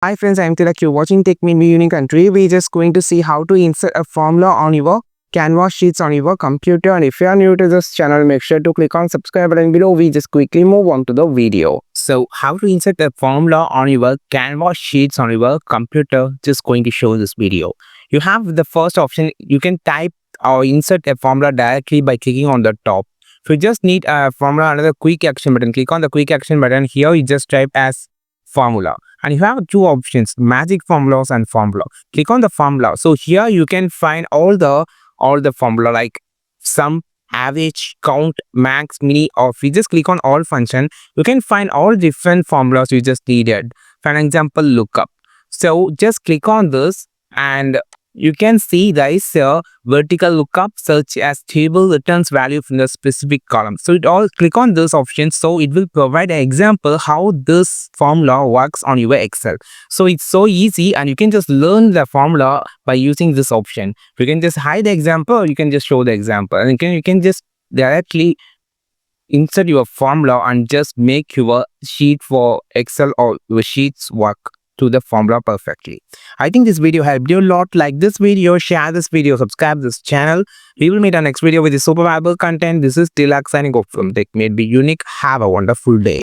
Hi friends, I am Tilak. You're watching Tech Made Me Unique, and today we're just going to see how to insert a formula on your canvas sheets on your computer. And if you are new to this channel, make sure to click on subscribe button below. We just quickly move on to the video. So how to insert a formula on your canvas sheets on your computer, just going to show this video. You have the first option. You can type or insert a formula directly by clicking on the top. If you just need a formula, another quick action button, click on the quick action button. Here you just type as formula, and you have two options, magic formulas and formula. Click on the formula. So here you can find all the formula like sum, average, count, max, mini, or if you just click on all function, you can find all different formulas you just needed. For an example, lookup. So just click on this, and you can see there is a vertical lookup such as table returns value from the specific column. So it all click on this option, so it will provide an example how this formula works on your Excel. So it's so easy, and you can just learn the formula by using this option. You can just hide the example, or you can just show the example, and you can just directly insert your formula and just make your sheet for Excel or your sheets work to the formula perfectly. I think this video helped you a lot. Like this video, share this video, subscribe this channel. We will meet our next video with the super valuable content. This is Tilak signing off from Tech Made Me Unique. Have a wonderful day.